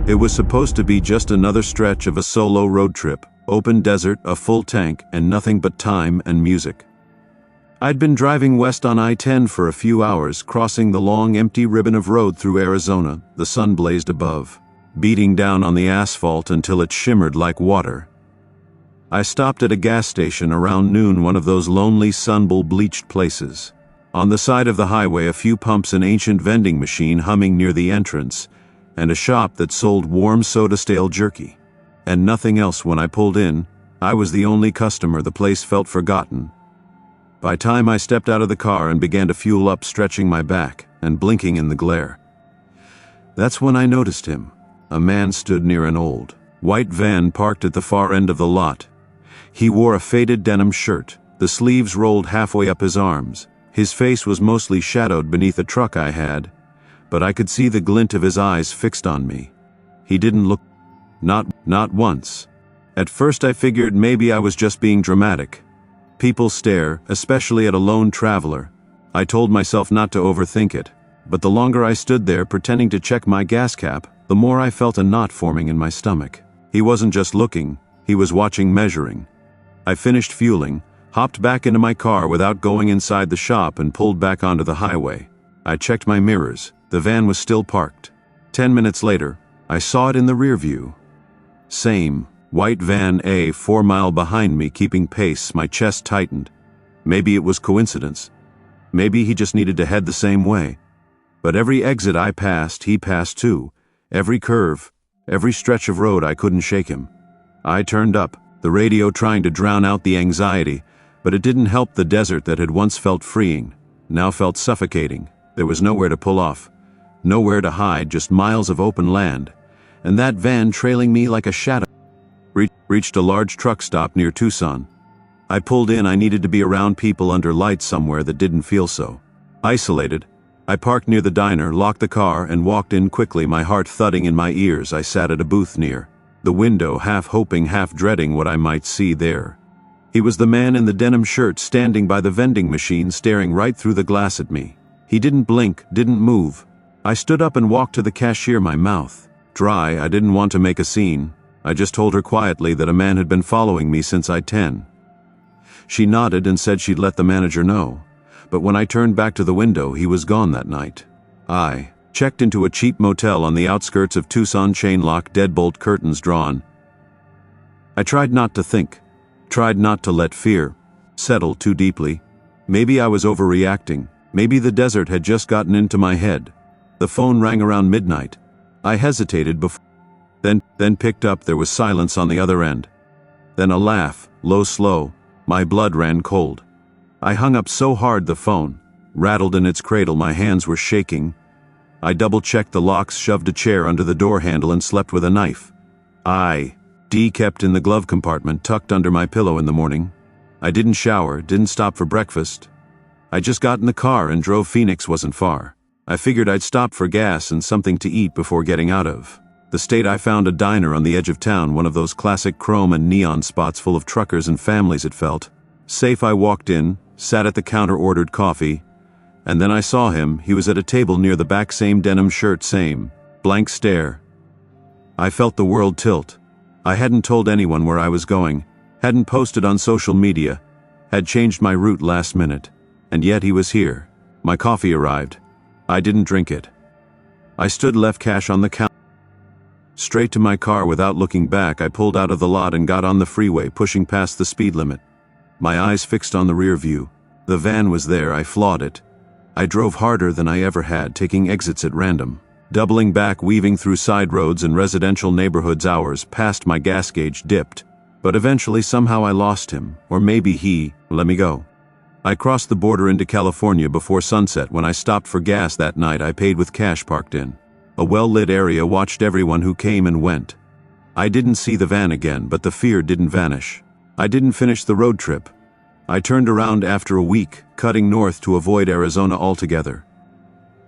It was supposed to be just another stretch of a solo road trip, open desert, a full tank, and nothing but time and music. I'd been driving west on I-10 for a few hours, crossing the long, empty ribbon of road through Arizona. The sun blazed above, beating down on the asphalt until it shimmered like water. I stopped at a gas station around noon, one of those lonely, sun-bleached places. On the side of the highway, a few pumps, an ancient vending machine humming near the entrance, and a shop that sold warm soda-stale jerky. And nothing else. When I pulled in, I was the only customer. The place felt forgotten. By the time I stepped out of the car and began to fuel up, stretching my back and blinking in the glare, that's when I noticed him. A man stood near an old, white van parked at the far end of the lot. He wore a faded denim shirt, the sleeves rolled halfway up his arms. His face was mostly shadowed beneath a truck I had, but I could see the glint of his eyes fixed on me. He didn't look, not once. At first I figured maybe I was just being dramatic. People stare, especially at a lone traveler. I told myself not to overthink it, but the longer I stood there pretending to check my gas cap, the more I felt a knot forming in my stomach. He wasn't just looking, he was watching, measuring. I finished fueling, hopped back into my car without going inside the shop, and pulled back onto the highway. I checked my mirrors. The van was still parked. 10 minutes later, I saw it in the rear view. Same white van, 4 miles behind me, keeping pace. My chest tightened. Maybe it was coincidence. Maybe he just needed to head the same way. But every exit I passed, he passed too. Every curve, every stretch of road, I couldn't shake him. I turned up, the radio trying to drown out the anxiety, but it didn't help. The desert that had once felt freeing now felt suffocating. There was nowhere to pull off, nowhere to hide, just miles of open land, and that van trailing me like a shadow. Reached a large truck stop near Tucson. I pulled in. I needed to be around people, under lights, somewhere that didn't feel so isolated. I parked near the diner, locked the car, and walked in quickly, my heart thudding in my ears. I sat at a booth near the window, half hoping, half dreading what I might see there. He was the man in the denim shirt, standing by the vending machine, staring right through the glass at me. He didn't blink, didn't move. I stood up and walked to the cashier, my mouth dry. I didn't want to make a scene. I just told her quietly that a man had been following me since I-10. She nodded and said she'd let the manager know. But when I turned back to the window, he was gone that night. I checked into a cheap motel on the outskirts of Tucson, chain lock, deadbolt, curtains drawn. I tried not to think, tried not to let fear settle too deeply. Maybe I was overreacting. Maybe the desert had just gotten into my head. The phone rang around midnight. I hesitated before, then picked up. There was silence on the other end. Then a laugh, low, slow. My blood ran cold. I hung up so hard the phone rattled in its cradle. My hands were shaking. I double-checked the locks, shoved a chair under the door handle, and slept with a knife. Kept in the glove compartment, tucked under my pillow in the morning. I didn't shower, didn't stop for breakfast. I just got in the car and drove. Phoenix wasn't far. I figured I'd stop for gas and something to eat before getting out of the state. I found a diner on the edge of town, one of those classic chrome and neon spots full of truckers and families. It felt safe. I walked in, sat at the counter, ordered coffee, and then I saw him. He was at a table near the back, same denim shirt, same blank stare. I felt the world tilt. I hadn't told anyone where I was going, hadn't posted on social media, had changed my route last minute, and yet he was here. My coffee arrived. I didn't drink it. I stood, left cash on the counter. Straight to my car without looking back. I pulled out of the lot and got on the freeway, pushing past the speed limit. My eyes fixed on the rear view. The van was there. I flawed it. I drove harder than I ever had, taking exits at random, doubling back, weaving through side roads and residential neighborhoods. Hours passed. My gas gauge dipped, but eventually somehow I lost him, or maybe he let me go. I crossed the border into California before sunset. When I stopped for gas that night, I paid with cash, parked in a well-lit area, watched everyone who came and went. I didn't see the van again, but the fear didn't vanish. I didn't finish the road trip. I turned around after a week, cutting north to avoid Arizona altogether.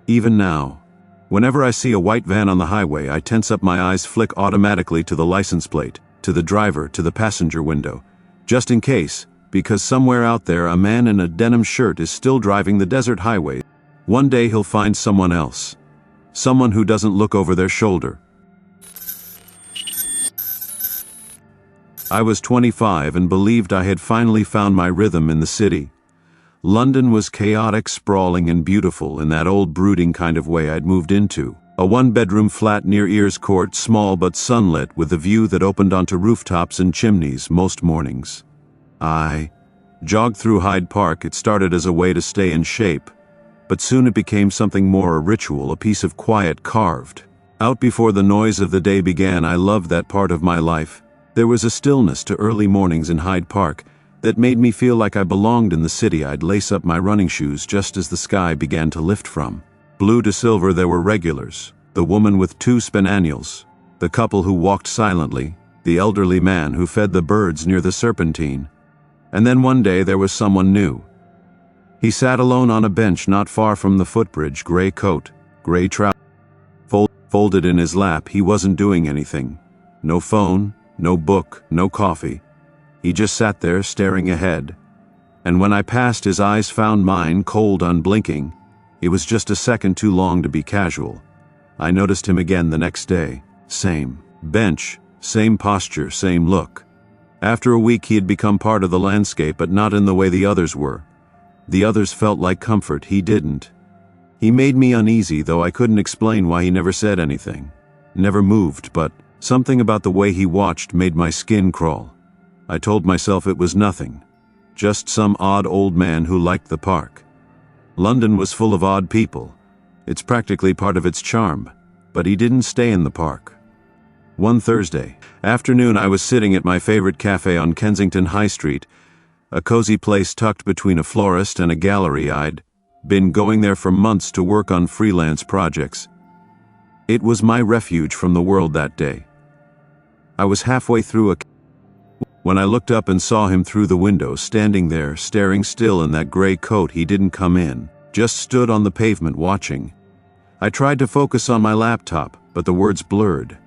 Even now, whenever I see a white van on the highway, I tense up. My eyes flick automatically to the license plate, to the driver, to the passenger window, just in case, because somewhere out there a man in a denim shirt is still driving the desert highway. One day he'll find someone else, someone who doesn't look over their shoulder. I was 25 and believed I had finally found my rhythm in the city. London was chaotic, sprawling, and beautiful in that old brooding kind of way I'd moved into. A one-bedroom flat near Ears Court, small but sunlit, with a view that opened onto rooftops and chimneys most mornings. I jogged through Hyde Park. It started as a way to stay in shape, but soon it became something more, a ritual, a piece of quiet carved out before the noise of the day began. I loved that part of my life. There was a stillness to early mornings in Hyde Park that made me feel like I belonged in the city. I'd lace up my running shoes just as the sky began to lift from blue to silver. There were regulars, the woman with 2 spaniels, the couple who walked silently, the elderly man who fed the birds near the Serpentine. And then one day there was someone new. He sat alone on a bench not far from the footbridge, gray coat, gray trousers, folded in his lap. He wasn't doing anything. No phone, no book, no coffee. He just sat there staring ahead. And when I passed, his eyes found mine, cold, unblinking. It was just a second too long to be casual. I noticed him again the next day. Same bench, same posture, same look. After a week he had become part of the landscape, but not in the way the others were. The others felt like comfort, he didn't. He made me uneasy, though I couldn't explain why. He never said anything, never moved, but something about the way he watched made my skin crawl. I told myself it was nothing, just some odd old man who liked the park. London was full of odd people. It's practically part of its charm, but he didn't stay in the park. One Thursday afternoon, I was sitting at my favorite cafe on Kensington High Street, a cozy place tucked between a florist and a gallery. I'd been going there for months to work on freelance projects. It was my refuge from the world that day. I was halfway through when I looked up and saw him through the window, standing there, staring still in that gray coat. He didn't come in, just stood on the pavement watching. I tried to focus on my laptop, but the words blurred.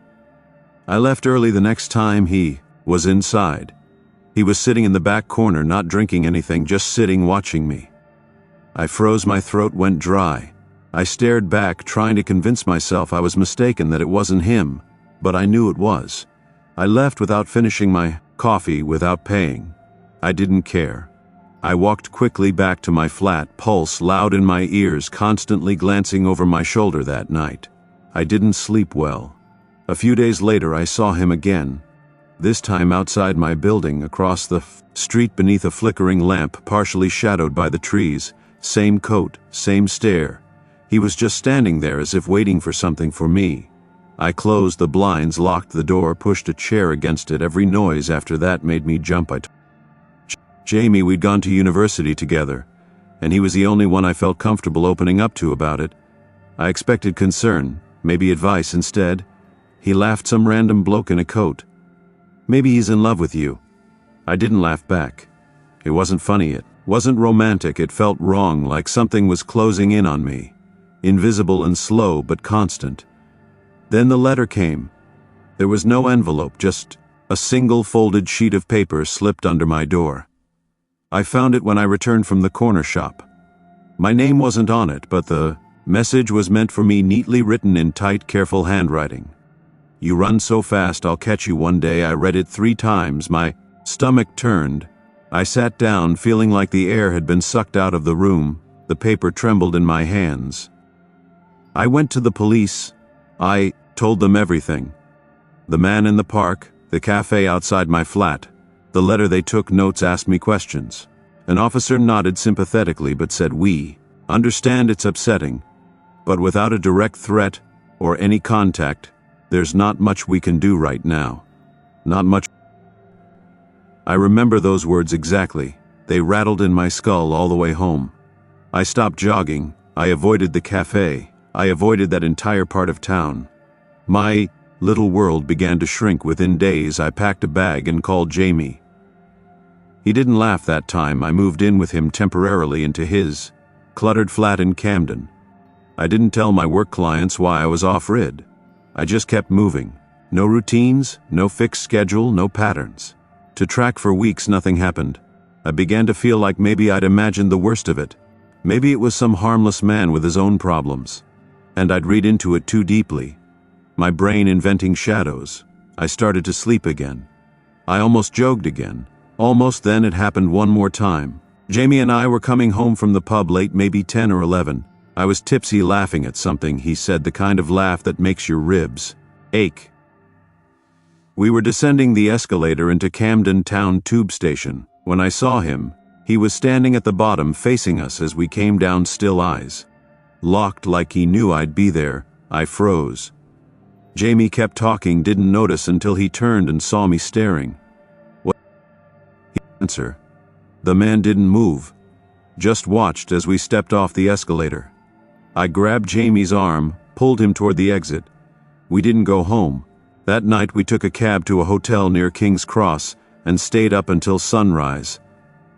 I left early the next time he was inside. He was sitting in the back corner, not drinking anything, just sitting watching me. I froze, my throat went dry. I stared back, trying to convince myself I was mistaken, that it wasn't him, but I knew it was. I left without finishing my coffee, without paying. I didn't care. I walked quickly back to my flat, pulse loud in my ears, constantly glancing over my shoulder. That night, I didn't sleep well. A few days later, I saw him again, this time outside my building, across the street beneath a flickering lamp, partially shadowed by the trees. Same coat, same stare. He was just standing there, as if waiting for something, for me. I closed the blinds, locked the door, pushed a chair against it. Every noise after that made me jump. Jamie, we'd gone to university together, and he was the only one I felt comfortable opening up to about it. I expected concern, maybe advice. Instead, he laughed. Some random bloke in a coat. Maybe he's in love with you. I didn't laugh back. It wasn't funny, it wasn't romantic. It felt wrong, like something was closing in on me, invisible and slow but constant. Then the letter came. There was no envelope, just a single folded sheet of paper slipped under my door. I found it when I returned from the corner shop. My name wasn't on it, but the message was meant for me, neatly written in tight, careful handwriting. You run so fast, I'll catch you one day. I read it 3 times. My stomach turned. I sat down, feeling like the air had been sucked out of the room. The paper trembled in my hands. I went to the police. I told them everything. The man in the park, the cafe outside my flat, the letter. They took notes, asked me questions. An officer nodded sympathetically but said, "We understand it's upsetting, but without a direct threat or any contact, there's not much we can do right now. Not much." I remember those words exactly. They rattled in my skull all the way home. I stopped jogging. I avoided the cafe. I avoided that entire part of town. My little world began to shrink. Within days, I packed a bag and called Jamie. He didn't laugh that time. I moved in with him temporarily into his cluttered flat in Camden. I didn't tell my work clients why I was off-grid. I just kept moving. No routines, no fixed schedule, no patterns to track. For weeks, nothing happened. I began to feel like maybe I'd imagined the worst of it. Maybe it was some harmless man with his own problems, and I'd read into it too deeply. My brain inventing shadows. I started to sleep again. I almost jogged again. Almost. Then it happened one more time. Jamie and I were coming home from the pub late, maybe 10 or 11. I was tipsy, laughing at something he said, the kind of laugh that makes your ribs ache. We were descending the escalator into Camden Town Tube Station. When I saw him, he was standing at the bottom facing us as we came down, still eyes locked, like he knew I'd be there. I froze. Jamie kept talking, didn't notice until he turned and saw me staring. What? He didn't answer. The man didn't move, just watched as we stepped off the escalator. I grabbed Jamie's arm, pulled him toward the exit. We didn't go home. That night we took a cab to a hotel near King's Cross and stayed up until sunrise.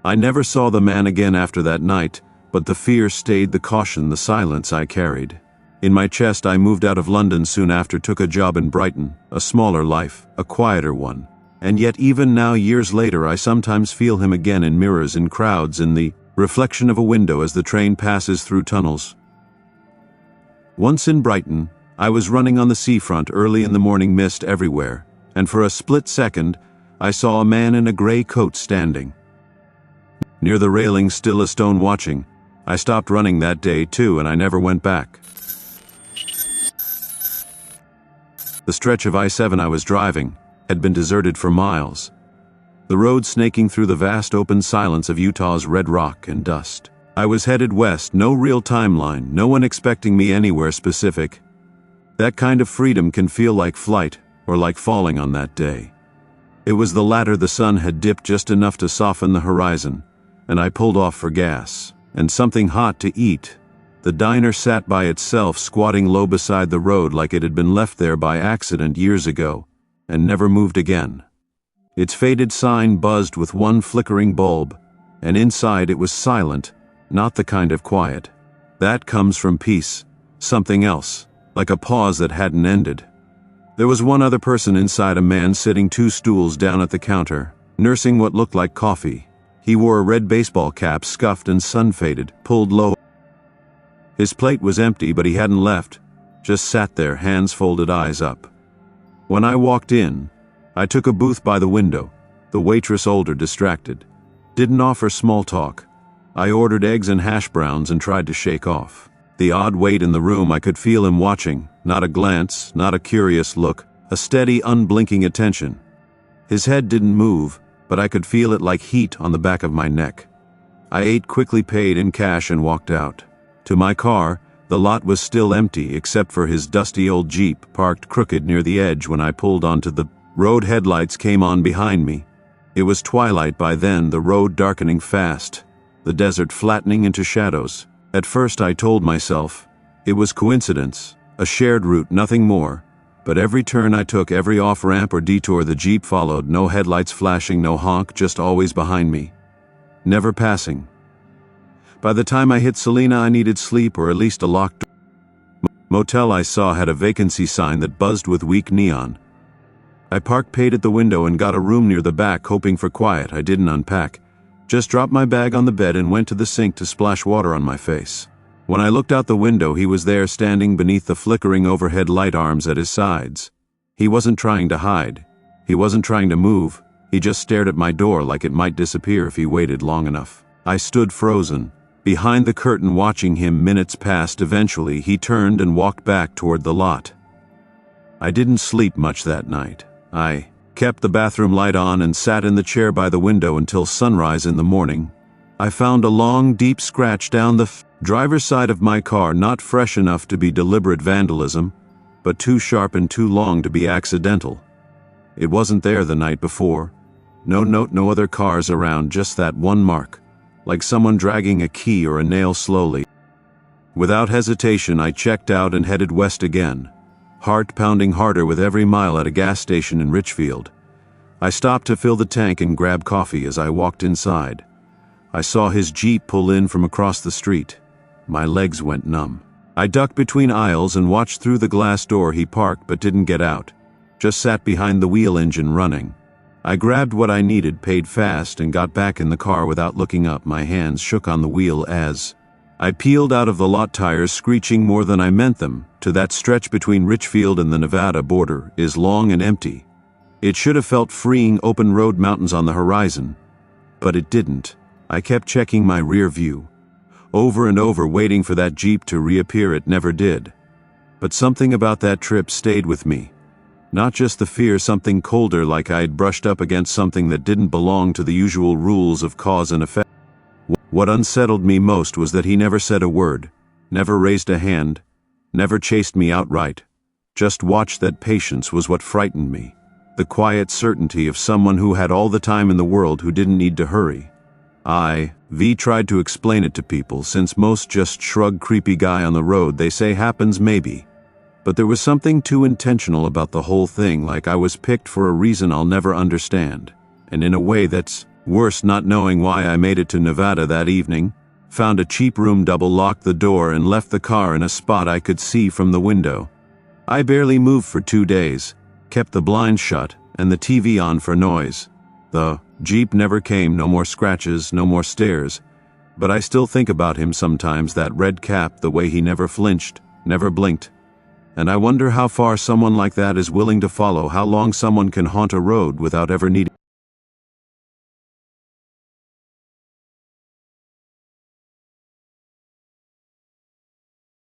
I never saw the man again after that night, but the fear stayed, the caution, the silence I carried in my chest. I moved out of London soon after, took a job in Brighton, a smaller life, a quieter one. And yet even now, years later, I sometimes feel him again in mirrors, in crowds, in the reflection of a window as the train passes through tunnels. Once in Brighton, I was running on the seafront early in the morning, mist everywhere, and for a split second, I saw a man in a gray coat standing near the railing, still a stone, watching. I stopped running that day too, and I never went back. The stretch of I-7 I was driving had been deserted for miles. The road snaking through the vast open silence of Utah's red rock and dust. I was headed west, no real timeline, no one expecting me anywhere specific. That kind of freedom can feel like flight, or like falling on that day. It was the latter. The sun had dipped just enough to soften the horizon, and I pulled off for gas and something hot to eat. The diner sat by itself, squatting low beside the road, like it had been left there by accident years ago, and never moved again. Its faded sign buzzed with one flickering bulb, and inside it was silent, not the kind of quiet that comes from peace, something else, like a pause that hadn't ended. There was one other person inside, a man sitting 2 stools down at the counter, nursing what looked like coffee. He wore a red baseball cap, scuffed and sun-faded, pulled low. His plate was empty, but he hadn't left, just sat there, hands folded, eyes up. When I walked in, I took a booth by the window. The waitress, older, distracted, didn't offer small talk. I ordered eggs and hash browns and tried to shake off the odd weight in the room. I could feel him watching, not a glance, not a curious look, a steady, unblinking attention. His head didn't move, but I could feel it like heat on the back of my neck. I ate quickly, paid in cash, and walked out. To my car. The lot was still empty except for his dusty old Jeep parked crooked near the edge. When I pulled onto the road, headlights came on behind me. It was twilight by then, the road darkening fast, the desert flattening into shadows. At first I told myself it was coincidence, a shared route, nothing more. But every turn I took, every off-ramp or detour, the Jeep followed, no headlights flashing, no honk, just always behind me, never passing. By the time I hit Selena, I needed sleep, or at least a locked motel I saw had a vacancy sign that buzzed with weak neon. I parked, paid at the window, and got a room near the back, hoping for quiet. I didn't unpack, just dropped my bag on the bed and went to the sink to splash water on my face. When I looked out the window, he was there, standing beneath the flickering overhead light, arms at his sides. He wasn't trying to hide. He wasn't trying to move. He just stared at my door like it might disappear if he waited long enough. I stood frozen behind the curtain, watching him. Minutes passed. Eventually, he turned and walked back toward the lot. I didn't sleep much that night. I kept the bathroom light on and sat in the chair by the window until sunrise. In the morning, I found a long, deep scratch down the driver's side of my car, not fresh enough to be deliberate vandalism, but too sharp and too long to be accidental. It wasn't there the night before. No note, no other cars around, just that one mark, like someone dragging a key or a nail slowly. Without hesitation, I checked out and headed west again, heart pounding harder with every mile. At a gas station in Richfield, I stopped to fill the tank and grab coffee. As I walked inside, I saw his Jeep pull in from across the street. My legs went numb. I ducked between aisles and watched through the glass door. He parked but didn't get out, just sat behind the wheel, engine running. I grabbed what I needed, paid fast, and got back in the car without looking up. My hands shook on the wheel as I peeled out of the lot, tires screeching more than I meant them to. That stretch between Richfield and the Nevada border is long and empty. It should have felt freeing, open road, mountains on the horizon. But it didn't. I kept checking my rear view. Over and over, waiting for that Jeep to reappear. It never did. But something about that trip stayed with me. Not just the fear, something colder, like I had brushed up against something that didn't belong to the usual rules of cause and effect. What unsettled me most was that he never said a word, never raised a hand, never chased me outright. Just watched. That patience was what frightened me. The quiet certainty of someone who had all the time in the world, who didn't need to hurry. V tried to explain it to people, since most just shrug. Creepy guy on the road, they say, happens maybe. But there was something too intentional about the whole thing, like I was picked for a reason I'll never understand. And in a way that's worse, not knowing why. I made it to Nevada that evening, found a cheap room, double-locked the door, and left the car in a spot I could see from the window. I barely moved for 2 days, kept the blinds shut and the TV on for noise. The Jeep never came, no more scratches, no more stares. But I still think about him sometimes, that red cap, the way he never flinched, never blinked. And I wonder how far someone like that is willing to follow, how long someone can haunt a road without ever needing